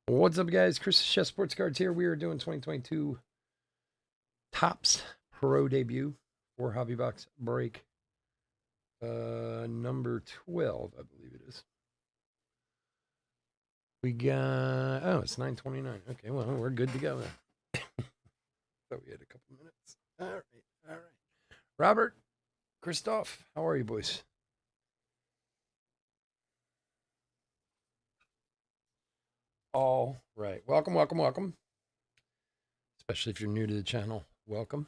What's up, guys? Chris Chef Sports Cards here. We are doing 2022 Topps Pro debut for Hobby Box Break number 12, I believe it is. We got, oh, it's 9:29. Okay, well, we're good to go then. Thought we had a couple minutes. All right. Robert, Christoph, how are you, boys? All right. Welcome. Especially if you're new to the channel. Welcome.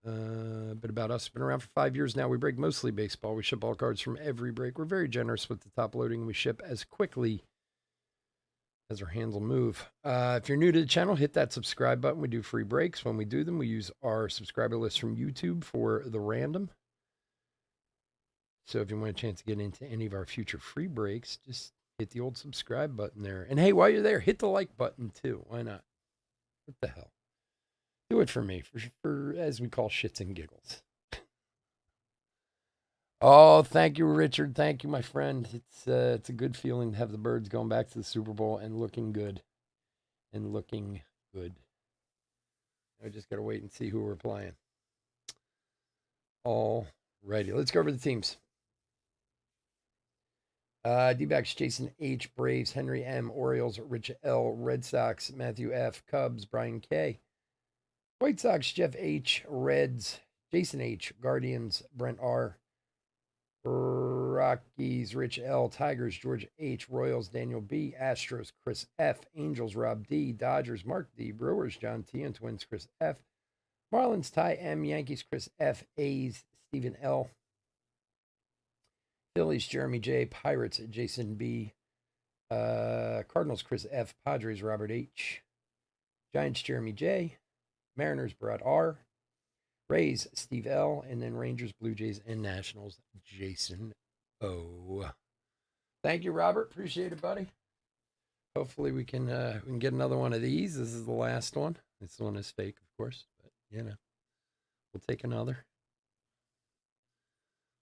A bit about us. Been around for 5 years now. We break mostly baseball. We ship all cards from every break. We're very generous with the top loading. We ship as quickly as our hands will move. If you're new to the channel, hit that subscribe button. We do free breaks. When we do them, we use our subscriber list from YouTube for the random. So if you want a chance to get into any of our future free breaks, just hit the old subscribe button there. And hey, while you're there, hit the like button too. Why not? What the hell? Do it for me, for as we call shits and giggles. Oh, thank you, Richard. Thank you, my friend. It's a good feeling to have the Birds going back to the Super Bowl and looking good. I just got to wait and see who we're playing. All righty, let's go over the teams. D-backs, Jason H, Braves, Henry M, Orioles, Rich L, Red Sox, Matthew F, Cubs, Brian K, White Sox, Jeff H, Reds, Jason H, Guardians, Brent R, Rockies, Rich L, Tigers, George H, Royals, Daniel B, Astros, Chris F, Angels, Rob D, Dodgers, Mark D, Brewers, John T, and Twins, Chris F, Marlins, Ty M, Yankees, Chris F, A's, Stephen L, Phillies, Jeremy J, Pirates, Jason B, Cardinals, Chris F, Padres, Robert H, Giants, Jeremy J, Mariners, Brad R, Rays, Steve L, and then Rangers, Blue Jays, and Nationals, Jason O. Thank you, Robert. Appreciate it, buddy. Hopefully we can get another one of these. This is the last one. This one is fake, of course, but we'll take another.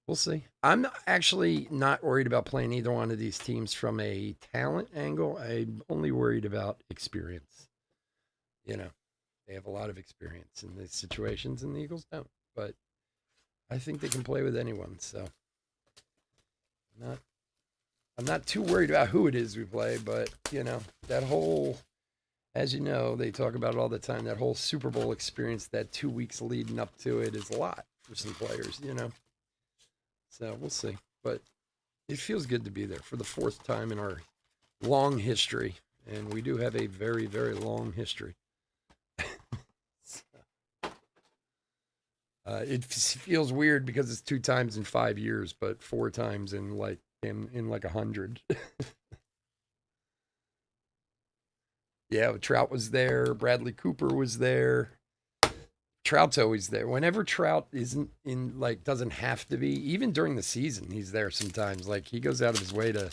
We'll see. I'm actually not worried about playing either one of these teams from a talent angle. I'm only worried about experience. They have a lot of experience in these situations, and the Eagles don't. But I think they can play with anyone. So I'm not too worried about who it is we play. But that whole, as you know, they talk about it all the time. That whole Super Bowl experience, that 2 weeks leading up to it, is a lot for some players. So we'll see. But it feels good to be there for the fourth time in our long history. And we do have a very, very long history. It feels weird because it's 2 times in 5 years, but 4 times in like 100. Yeah, Trout was there. Bradley Cooper was there. Trout's always there. Whenever Trout isn't in, like, doesn't have to be, even during the season, he's there sometimes. Like, he goes out of his way to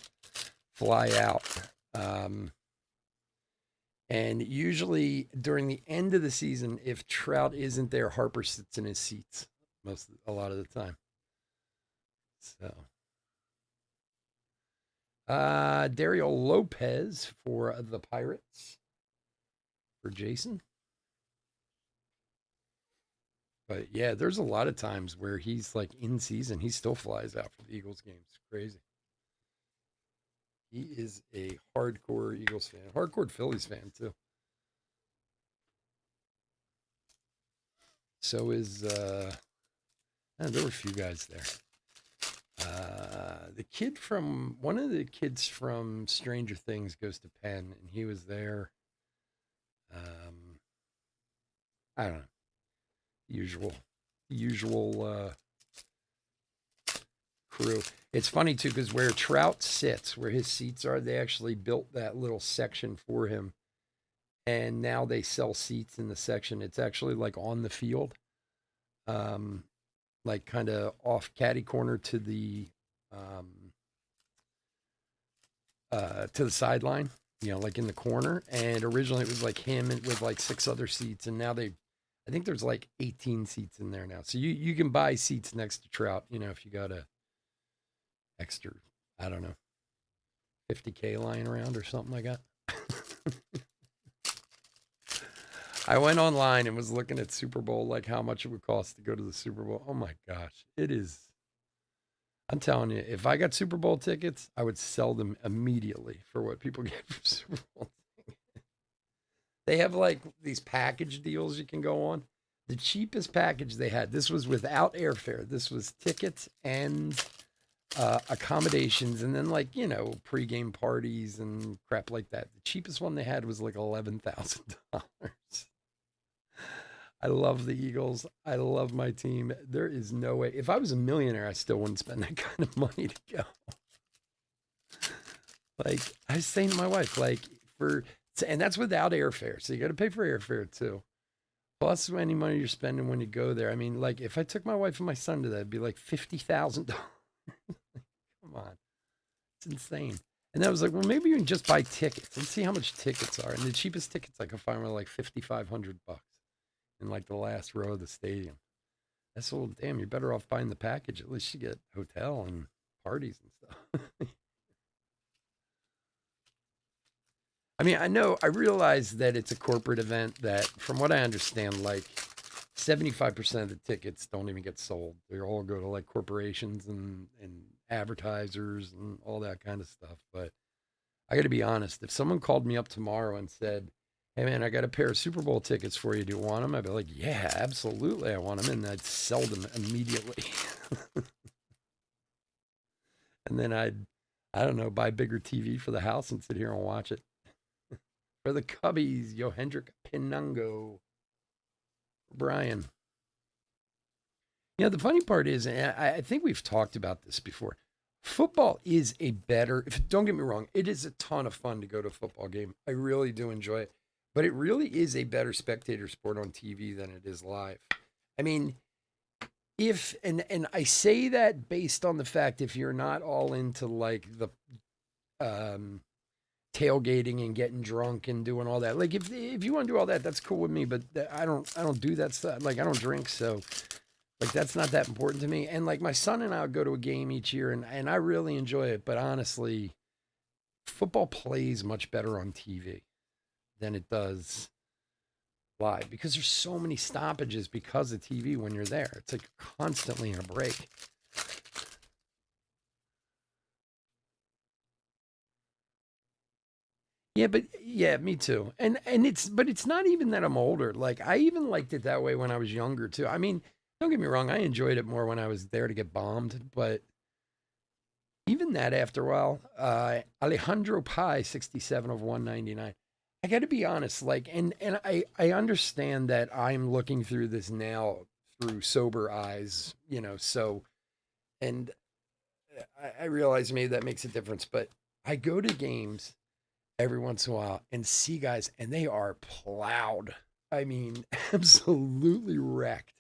fly out. And usually during the end of the season, if Trout isn't there, Harper sits in his seats a lot of the time. So, Dario Lopez for the Pirates for Jason. But yeah, there's a lot of times where he's like in season, he still flies out for the Eagles games. It's crazy. He is a hardcore Eagles fan, hardcore Phillies fan too. So is there were a few guys there. One of the kids from Stranger Things goes to Penn, and he was there. I don't know, usual usual crew. It's funny too because where Trout sits, where his seats are, they actually built that little section for him, and now they sell seats in the section. It's actually like on the field, um, like kind of off caddy corner um, to the sideline. You know, like in the corner. And originally it was like him with like 6 other seats, and now I think there's like 18 seats in there now. So you can buy seats next to Trout. You know, if you got a extra, I don't know, 50K lying around or something like that. I went online and was looking at Super Bowl, like how much it would cost to go to the Super Bowl. Oh my gosh, it is. I'm telling you, if I got Super Bowl tickets, I would sell them immediately for what people get for Super Bowl. They have like these package deals you can go on. The cheapest package they had, this was without airfare. This was tickets and accommodations, and then like, you know, pregame parties and crap like that. The cheapest one they had was like $11,000. I love the Eagles. I love my team. There is no way. If I was a millionaire, I still wouldn't spend that kind of money to go. Like I was saying to my wife, like and that's without airfare. So you got to pay for airfare too. Plus any money you're spending when you go there. I mean, like if I took my wife and my son to that, it'd be like $50,000. Come on. It's insane. And I was like, well, maybe you can just buy tickets and see how much tickets are. And the cheapest tickets I could find were like $5,500 in like the last row of the stadium. That's well, damn, you're better off buying the package. At least you get hotel and parties and stuff. I mean, I realize that it's a corporate event that, from what I understand, like 75% of the tickets don't even get sold. They all go to like corporations and advertisers and all that kind of stuff. But I got to be honest, if someone called me up tomorrow and said, hey man, I got a pair of Super Bowl tickets for you. Do you want them? I'd be like, yeah, absolutely. I want them. And I'd sell them immediately. And then I don't know, buy a bigger TV for the house and sit here and watch it. For the Cubbies, Yohendrick Pinungo. Brian. You know, the funny part is, and I think we've talked about this before. Football is don't get me wrong, it is a ton of fun to go to a football game. I really do enjoy it. But it really is a better spectator sport on TV than it is live. I mean, and I say that based on the fact if you're not all into like the tailgating and getting drunk and doing all that. Like if you want to do all that, that's cool with me. But I don't do that stuff. Like I don't drink, so like that's not that important to me. And like my son and I would go to a game each year, and I really enjoy it. But honestly, football plays much better on TV than it does live because there's so many stoppages because of TV when you're there. It's like constantly in a break. Yeah, me too. And it's not even that I'm older. Like I even liked it that way when I was younger too. I mean, don't get me wrong, I enjoyed it more when I was there to get bombed, but even that after a while, Alejandro Pai, 67 of 199. I got to be honest, like, and I understand that I'm looking through this now through sober eyes, you know. So, and I realize maybe that makes a difference, but I go to games every once in a while and see guys, and they are plowed. I mean, absolutely wrecked.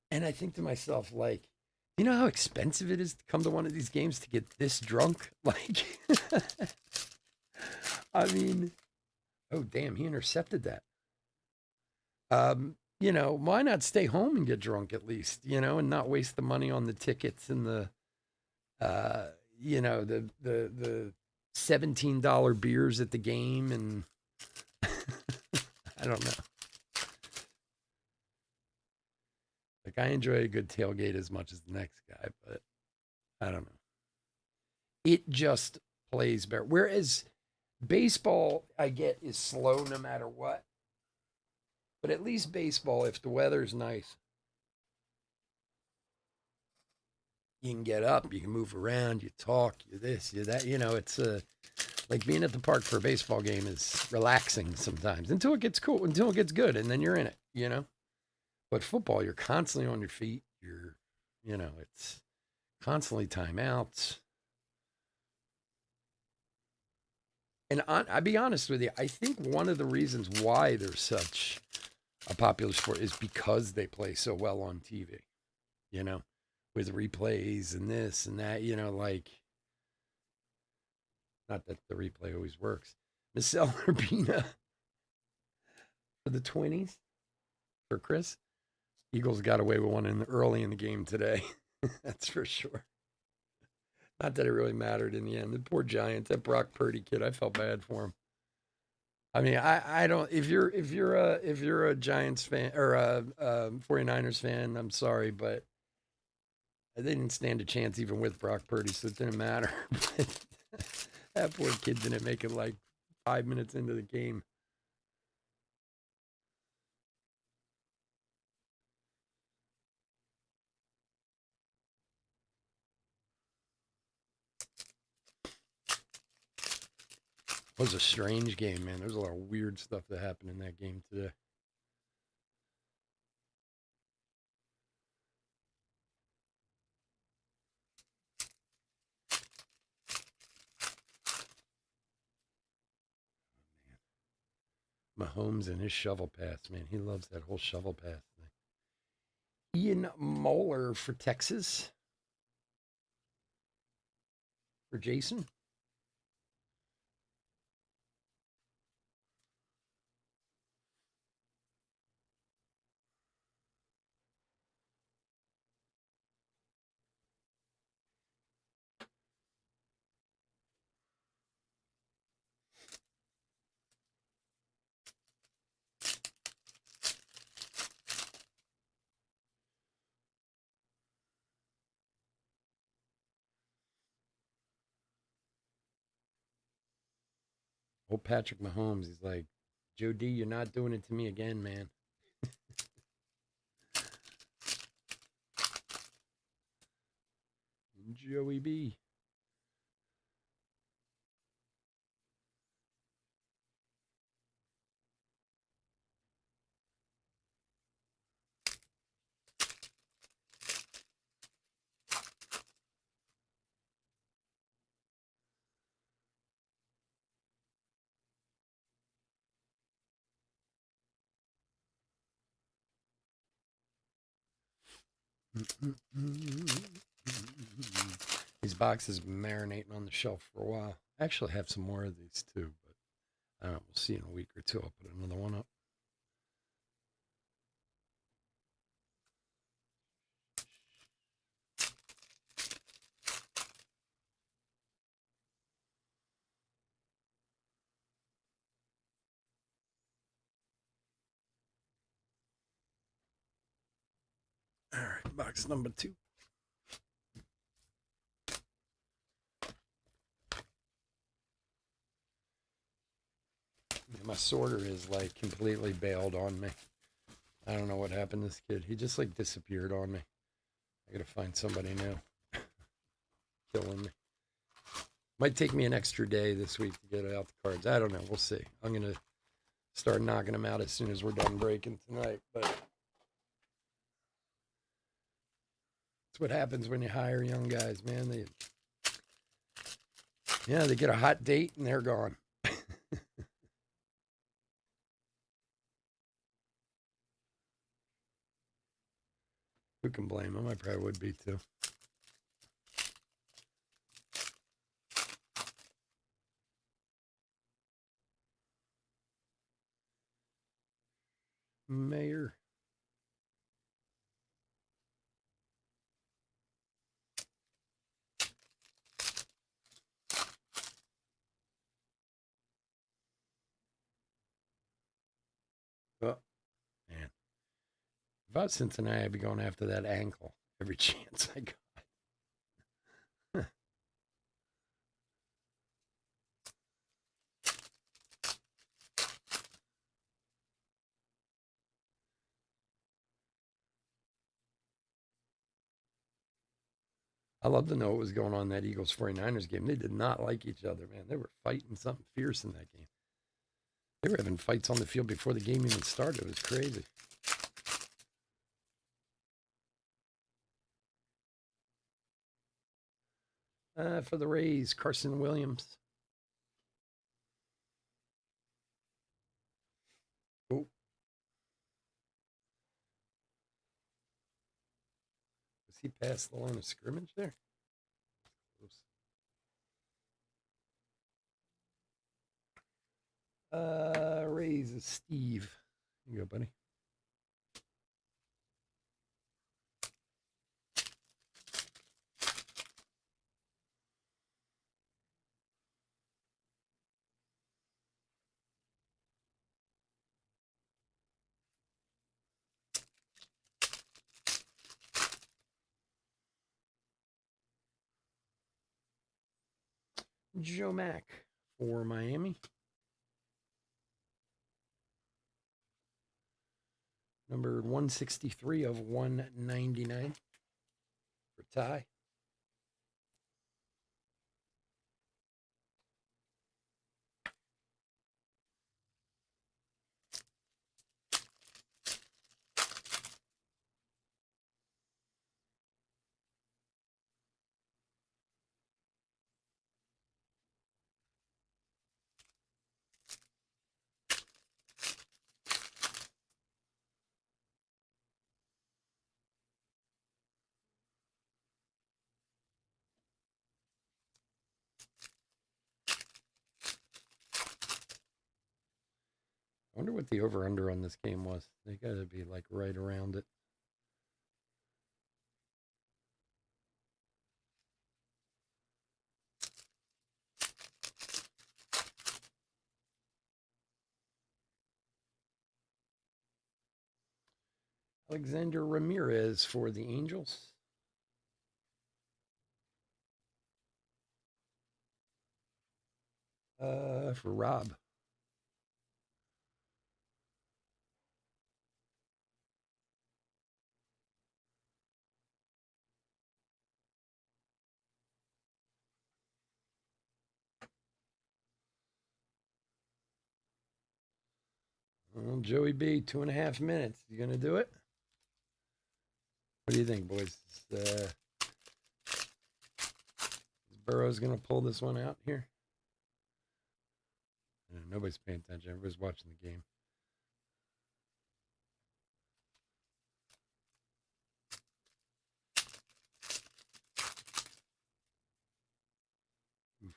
And I think to myself, like, you know how expensive it is to come to one of these games to get this drunk? Like, I mean, oh, damn, he intercepted that. You know, why not stay home and get drunk at least, you know, and not waste the money on the tickets and you know, the $17 beers at the game. And I don't know. Like, I enjoy a good tailgate as much as the next guy, but I don't know. It just plays better. Whereas baseball, I get, is slow no matter what. But at least baseball, if the weather's nice, you can get up, you can move around, you talk, you this, you that. You know, it's like being at the park for a baseball game is relaxing sometimes until it gets cool, until it gets good, and then you're in it, you know? But football, you're constantly on your feet. It's constantly timeouts. And I'll be honest with you, I think one of the reasons why they're such a popular sport is because they play so well on TV, you know, with replays and this and that, like, not that the replay always works. Miss Urbina for the 20s for Chris. Eagles got away with one early in the game today. That's for sure. Not that it really mattered in the end. The poor Giants, that Brock Purdy kid, I felt bad for him. I mean, I don't. If you're a Giants fan or a 49ers fan, I'm sorry, but they didn't stand a chance even with Brock Purdy, so it didn't matter. That poor kid didn't make it like 5 minutes into the game. It was a strange game, man. There's a lot of weird stuff that happened in that game today. Mahomes and his shovel pass, man. He loves that whole shovel pass thing. Ian Moeller for Texas. For Jason. Old Patrick Mahomes, he's like, Joe D, you're not doing it to me again, man. Joey B. These boxes marinating on the shelf for a while. I actually have some more of these too, but I don't know. We'll see in a week or two. I'll put another one up. All right, box number 2. My sorter is like completely bailed on me. I don't know what happened to this kid. He just like disappeared on me. I gotta find somebody new. Killing me. Might take me an extra day this week to get out the cards. I don't know. We'll see. I'm gonna start knocking them out as soon as we're done breaking tonight. But that's what happens when you hire young guys, man. They get a hot date and they're gone. Who can blame them? I probably would be too. Mayor. Oh, man. If I was Cincinnati, I'd be going after that ankle every chance I got. I love to know what was going on in that Eagles 49ers game. They did not like each other, man. They were fighting something fierce in that game. They were having fights on the field before the game even started. It was crazy. For the Rays, Carson Williams. Oh. Was he past the line of scrimmage there? Rays is Steve. Here you go, buddy. Joe Mack for Miami. Number 163 of 199 for Ty. I wonder what the over-under on this game was. They got to be like right around it. Alexander Ramirez for the Angels. For Rob. Well, Joey B, 2.5 minutes. You gonna do it? What do you think, boys? Is Burrow's gonna pull this one out here? Nobody's paying attention. Everybody's watching the game. Oof.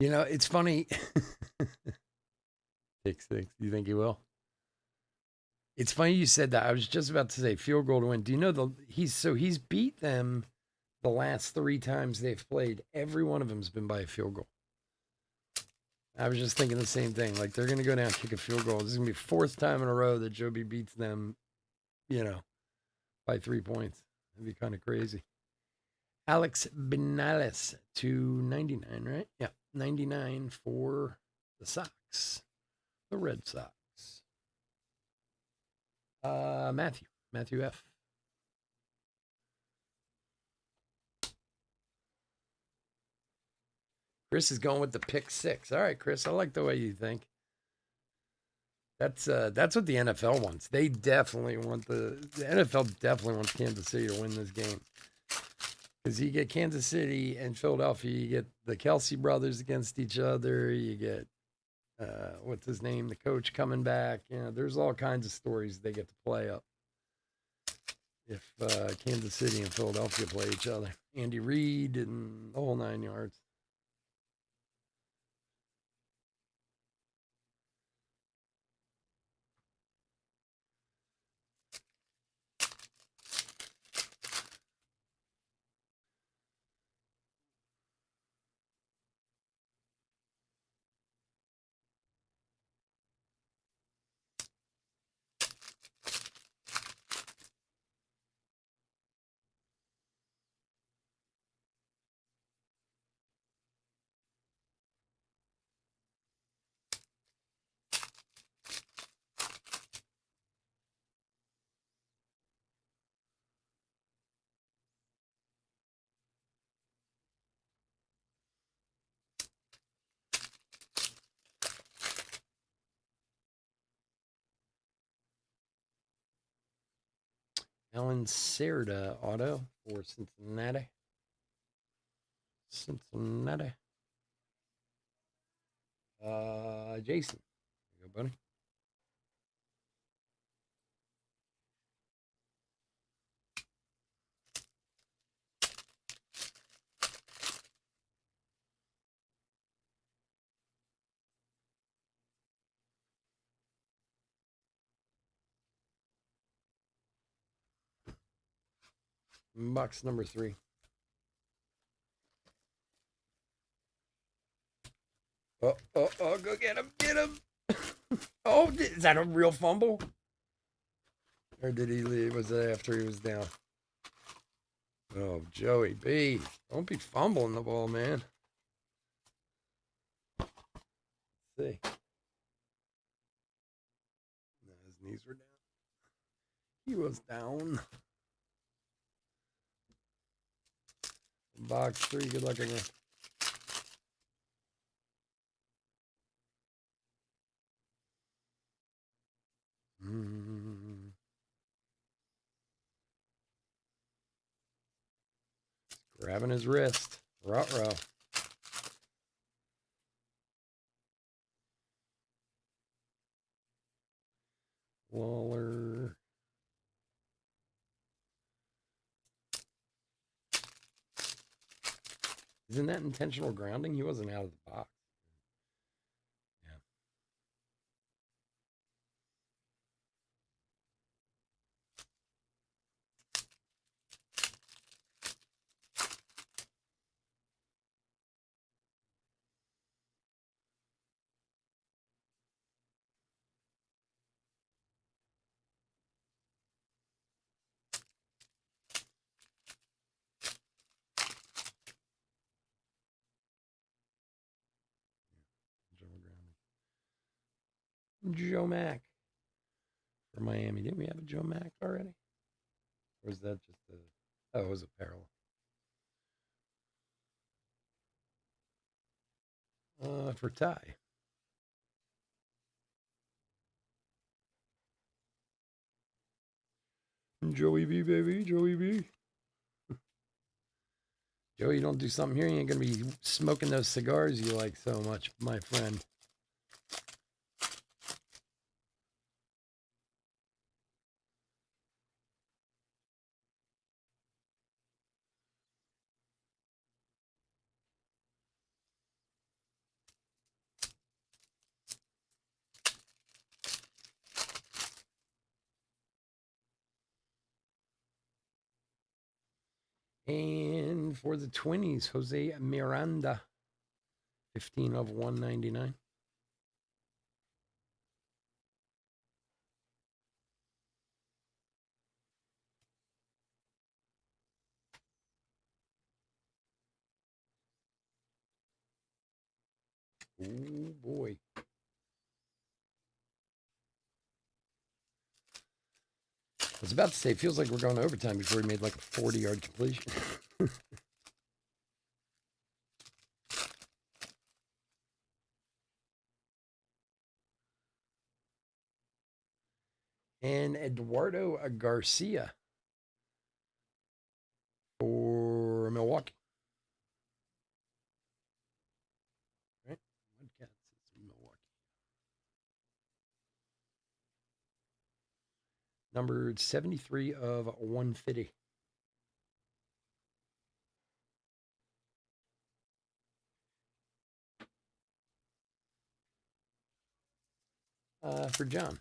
You know, it's funny. Take 6. You think he will? It's funny you said that. I was just about to say field goal to win. Do you know he's beat them the last 3 times they've played. Every one of them's been by a field goal. I was just thinking the same thing. Like, they're going to go down and kick a field goal. This is going to be 4th time in a row that Joby beats them, by 3 points. It'd be kind of crazy. Alex Benales to 99, right? Yeah, 99 for the Sox. The Red Sox. Matthew F. Chris is going with the pick 6. All right, Chris, I like the way you think. That's what the NFL wants. They definitely want the NFL definitely wants Kansas City to win this game. Because you get Kansas City and Philadelphia, you get the Kelsey brothers against each other, you get what's his name, the coach coming back. There's all kinds of stories they get to play up if Kansas City and Philadelphia play each other. Andy Reid and the whole 9 yards. Alan Cerda auto for Cincinnati. Cincinnati. Jason. There you go, buddy. Box number 3. Oh, go get him, get him. Oh, is that a real fumble? Or did he leave? Was it after he was down? Oh, Joey B. Don't be fumbling the ball, man. Let's see. No, his knees were down. He was down. Box 3, good luck again. Grabbing his wrist. Ruh-roh. Waller. Isn't that intentional grounding? He wasn't out of the box. Yeah. Joe Mack for Miami. Didn't we have a Joe Mack already? Or was that just a... Oh, it was a parallel. For Ty. Joey B, baby. Joey B. Joey, you don't do something here, you ain't going to be smoking those cigars you like so much, my friend. And for the Twinnies, Jose Miranda, 15 of 199. Oh, boy. I was about to say, it feels like we're going to overtime before we made like a 40-yard completion. And Eduardo Garcia for Milwaukee. Right? Mudcats is Milwaukee. Numbered 73 of 150. For John.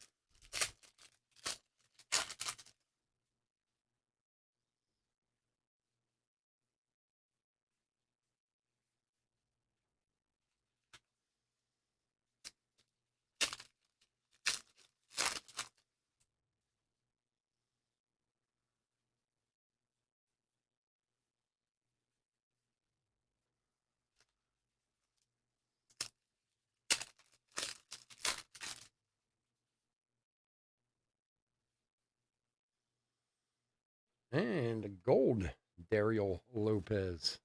And a gold, Daryl Lopez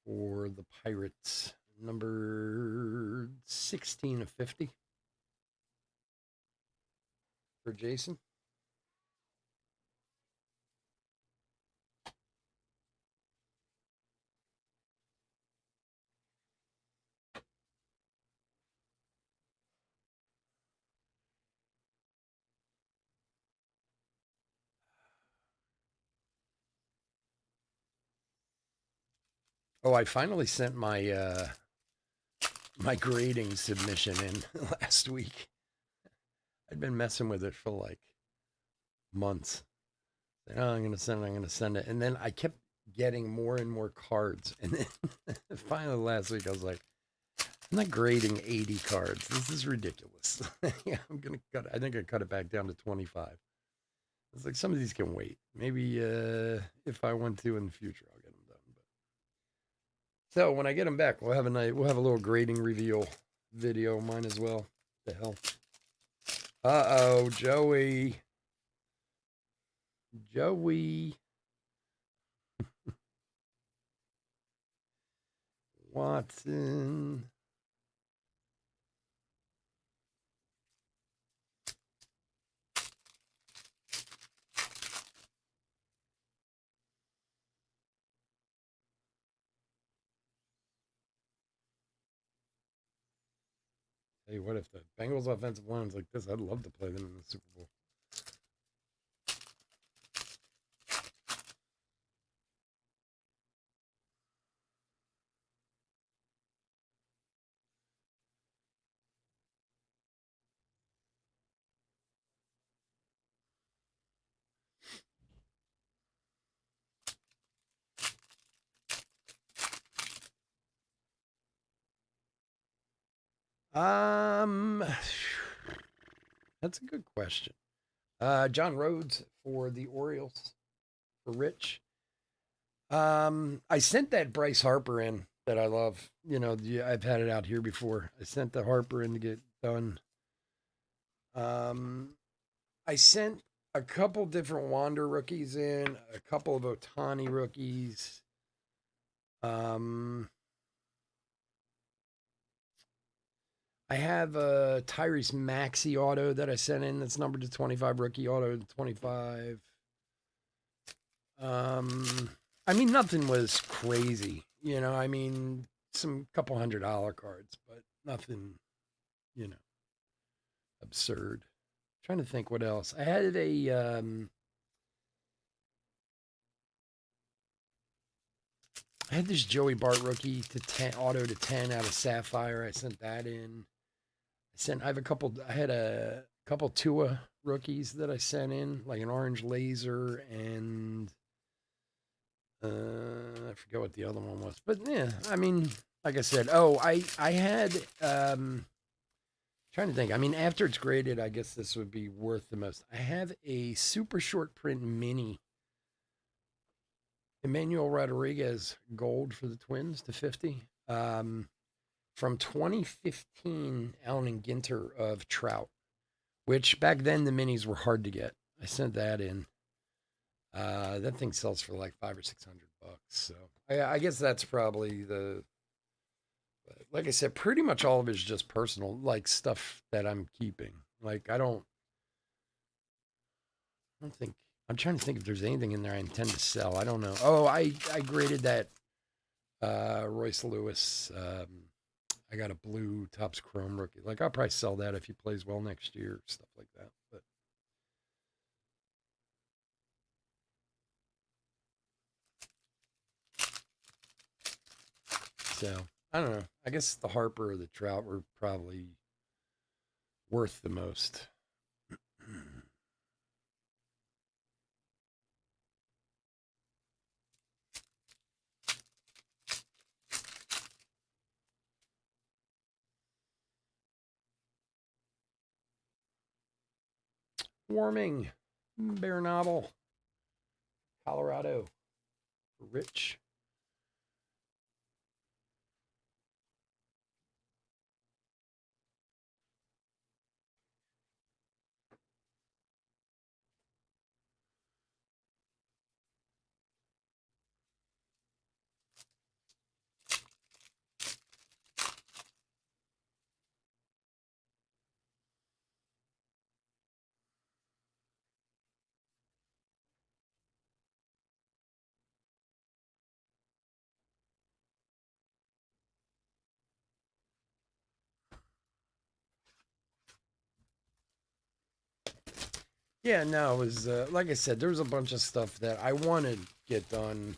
for the Pirates. Number 16 of 50 for Jason. Oh, I finally sent my grading submission in last week. I'd been messing with it for like months. Oh, I'm gonna send it. I'm gonna send it, and then I kept getting more and more cards, and then finally last week I was like, I'm not grading 80 cards. This is ridiculous. Yeah, I'm gonna cut. I think I cut it back down to 25. It's like some of these can wait. Maybe if I want to in the future, I'll get them done. But so when I get them back, we'll have a night. We'll have a little grading reveal video. Mine as well. The hell. Oh, Joey. Joey Watson. Hey, what if the Bengals offensive line's like this? I'd love to play them in the Super Bowl. Um, that's a good question. John Rhodes for the Orioles for Rich. I sent that Bryce Harper in that I love. You know, I've had it out here before. I sent the Harper in to get done. Um, I sent a couple different Wander rookies in, a couple of Otani rookies. Um, I have a Tyrese Maxey auto that I sent in that's numbered to 25, rookie auto to 25. I mean, nothing was crazy, you know. I mean, some couple $100 cards, but nothing, you know, absurd. Trying to think what else. I had this Joey Bart rookie to 10 auto to 10 out of Sapphire. I sent that in. I have a couple. I had a couple Tua rookies that I sent in, like an orange laser and I forget what the other one was, but yeah, I mean, like I said, I had trying to think. I mean, after it's graded, I guess this would be worth the most. I have a super short print mini Emmanuel Rodriguez gold for the Twins to 50. From 2015, Allen and Ginter of Trout, which back then the minis were hard to get. I sent that in. That thing sells for like $500 or $600. So I guess that's probably like I said, pretty much all of it is just personal, like stuff that I'm keeping. Like I don't think I'm trying to think if there's anything in there I intend to sell. I don't know. Oh, I graded that Royce Lewis. I got a blue Topps Chrome rookie. Like I'll probably sell that if he plays well next year, stuff like that. But so I don't know. I guess the Harper or the Trout were probably worth the most. Warming, Bear Novel, Colorado, Rich. Yeah, no, it was like I said, there was a bunch of stuff that I wanted to get done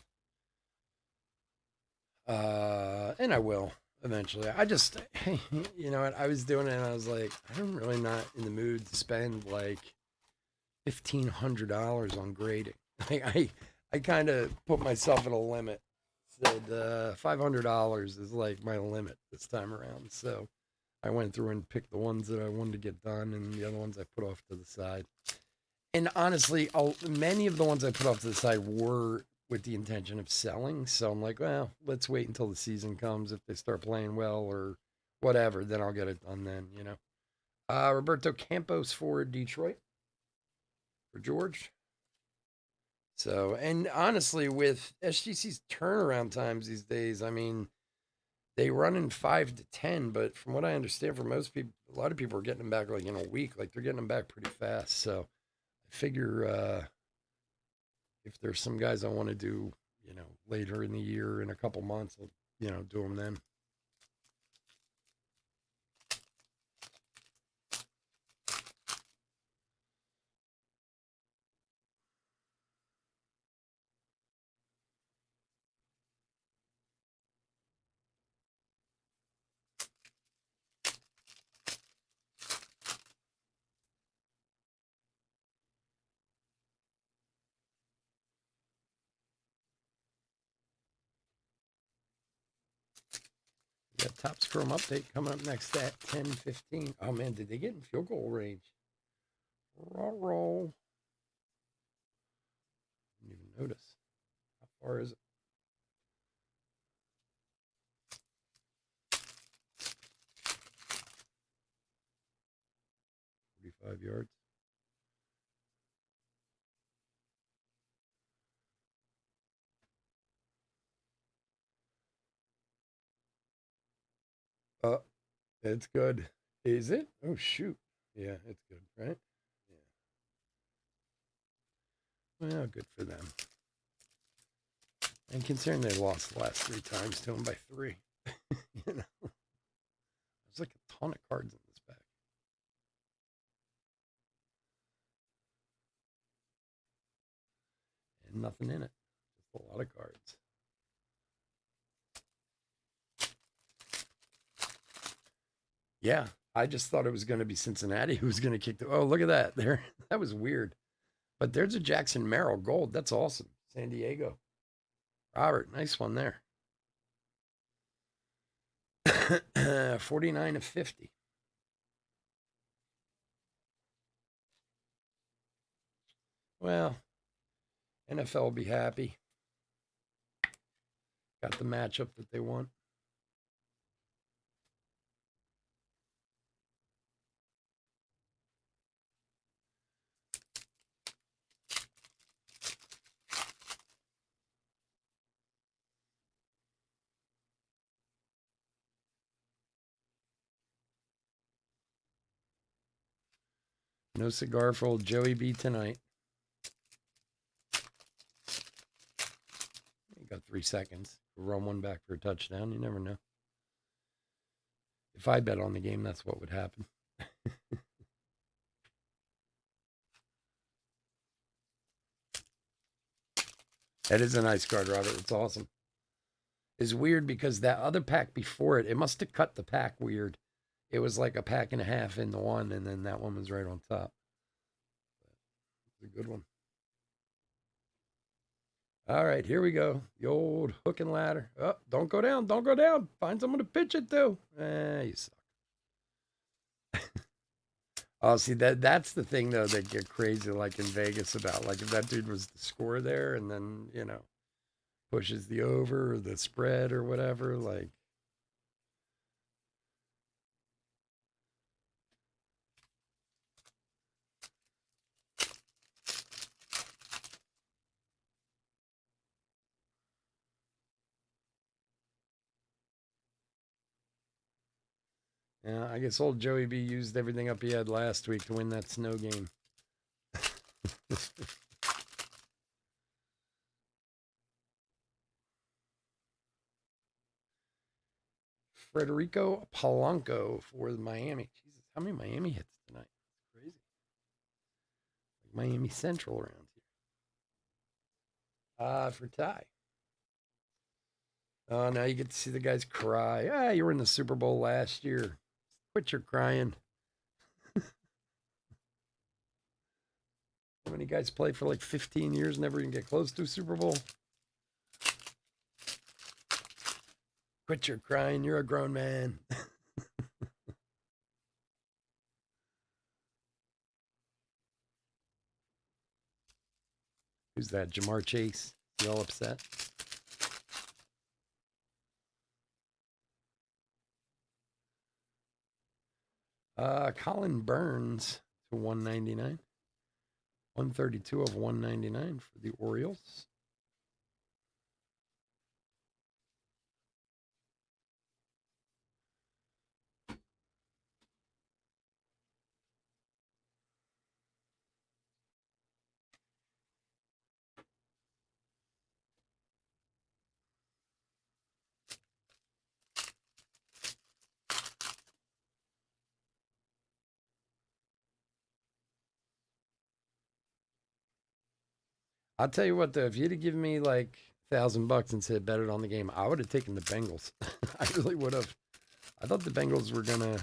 And I will eventually. I just, you know what? I was doing it and I was like, I'm really not in the mood to spend like $1,500 on grading. I kind of put myself at a limit. Said $500 is like my limit this time around. So I went through and picked the ones that I wanted to get done, and the other ones I put off to the side. And honestly, many of the ones I put off to the side were with the intention of selling. So I'm like, well, let's wait until the season comes. If they start playing well or whatever, then I'll get it done then, you know. Roberto Campos for Detroit for George. So, and honestly, with SGC's turnaround times these days, I mean, they run in 5 to 10, but from what I understand, for most people, a lot of people are getting them back like in a week. Like they're getting them back pretty fast. So I figure if there's some guys I want to do, you know, later in the year in a couple months, I'll, you know, do them then. Yeah, Topps Chrome update coming up next at 10:15. Oh man, did they get in field goal range? Roll. Didn't even notice. How far is it? 45 yards. Oh, it's good. Is it? Oh shoot. Yeah, it's good, right? Yeah. Well, good for them. And considering they lost the last 3 times to them by 3, you know, there's like a ton of cards in this pack. And nothing in it. Just a lot of cards. Yeah, I just thought it was going to be Cincinnati who was going to kick the. Oh, look at that! There, that was weird. But there's a Jackson Merrill gold. That's awesome. San Diego. Robert, nice one there. 49 of 50. Well, NFL will be happy. Got the matchup that they want. No cigar for old Joey B tonight. You got 3 seconds. Run one back for a touchdown. You never know. If I bet on the game, that's what would happen. That is a nice card, Robert. It's awesome. It's weird because that other pack before it must have cut the pack weird. It was like a pack and a half in the one, and then that one was right on top. It's a good one. All right, here we go. The old hook and ladder. Oh, don't go down. Don't go down. Find someone to pitch it to. You suck. Oh, see that's the thing though that get crazy like in Vegas about like if that dude was the score there and then you know pushes the over or the spread or whatever like yeah, I guess old Joey B used everything up he had last week to win that snow game. Federico Polanco for the Miami. Jesus, how many Miami hits tonight? Crazy. Like Miami Central around here. For Ty. Oh, now you get to see the guys cry. Ah, you were in the Super Bowl last year. Quit your crying. How many guys play for like 15 years, never even get close to a Super Bowl? Quit your crying. You're a grown man. Who's that? Jamar Chase. You all upset? Colin Burns to 199. 132 of 199 for the Orioles. I'll tell you what, though, if you'd have given me like $1,000 and said bet it on the game, I would have taken the Bengals. I really would have. I thought the Bengals were gonna,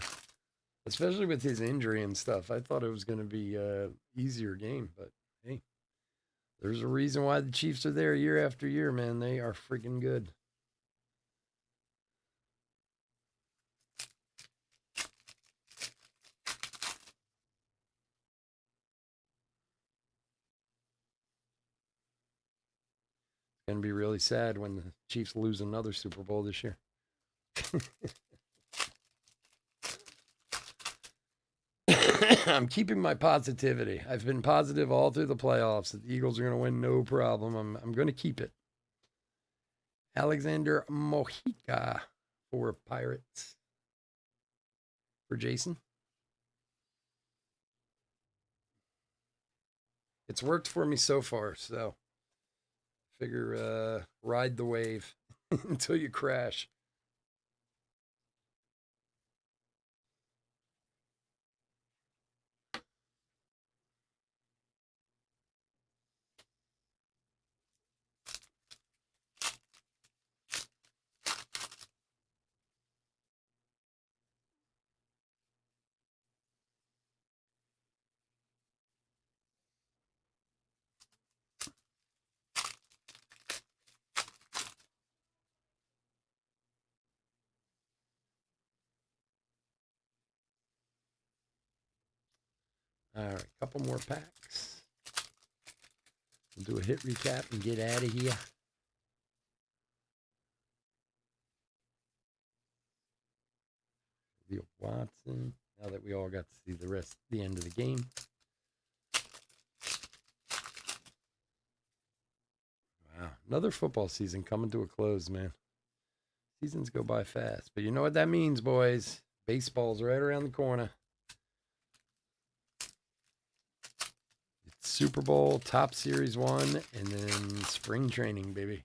especially with his injury and stuff. I thought it was gonna be a easier game, but hey, there's a reason why the Chiefs are there year after year, man. They are freaking good. It's gonna be really sad when the Chiefs lose another Super Bowl this year. I'm keeping my positivity. I've been positive all through the playoffs that the Eagles are going to win, no problem. I'm going to keep it. Alexander Mojica for Pirates. For Jason. It's worked for me so far, so figure ride the wave until you crash. All right, couple more packs. We'll do a hit recap and get out of here. Leo Watson. Now that we all got to see the end of the game. Wow, another football season coming to a close, man. Seasons go by fast, but you know what that means, boys. Baseball's right around the corner. It's Super Bowl, Top Series 1, and then spring training, baby.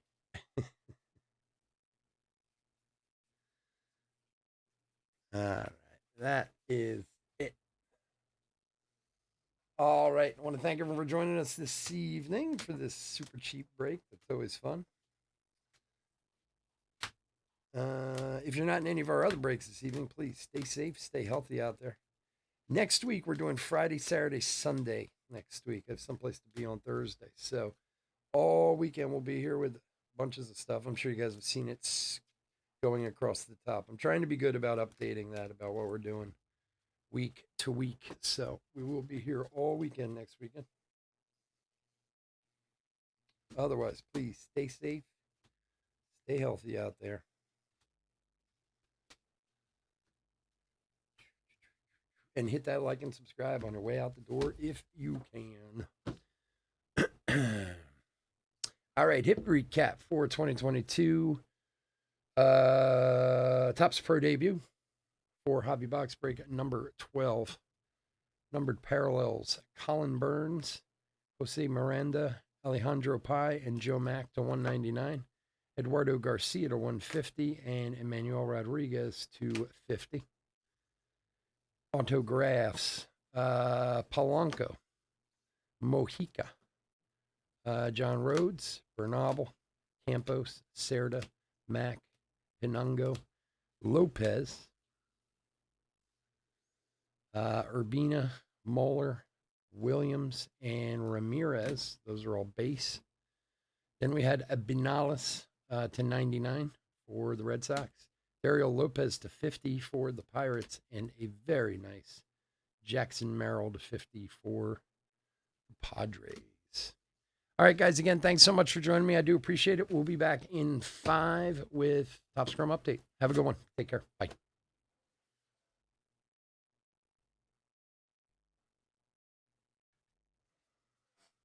All right, that is it. All right, I want to thank everyone for joining us this evening for this super cheap break. That's always fun. If you're not in any of our other breaks this evening, please stay safe, stay healthy out there. Next week, we're doing Friday, Saturday, Sunday next week. I have someplace to be on Thursday. So all weekend, we'll be here with bunches of stuff. I'm sure you guys have seen it going across the top. I'm trying to be good about updating that, about what we're doing week to week. So we will be here all weekend next weekend. Otherwise, please stay safe, stay healthy out there. And hit that like and subscribe on your way out the door if you can. All right, hit recap for 2022. Topps Pro debut for Hobby Box break number 12. Numbered parallels: Colin Burns, Jose Miranda, Alejandro Pai, and Joe Mack to 199. Eduardo Garcia to 150, and Emmanuel Rodriguez to 50. Autographs: Polanco, Mojica, John Rhodes, Bernabel, Campos, Cerda, Mack, Pinungo, Lopez, Urbina, Moeller, Williams, and Ramirez. Those are all base. Then we had a Benales to 99 for the Red Sox. Ariel Lopez to 50 for the Pirates, and a very nice Jackson Merrill to 50 for the Padres. All right, guys, again, thanks so much for joining me. I do appreciate it. We'll be back in 5 with Topps Chrome Update. Have a good one. Take care. Bye.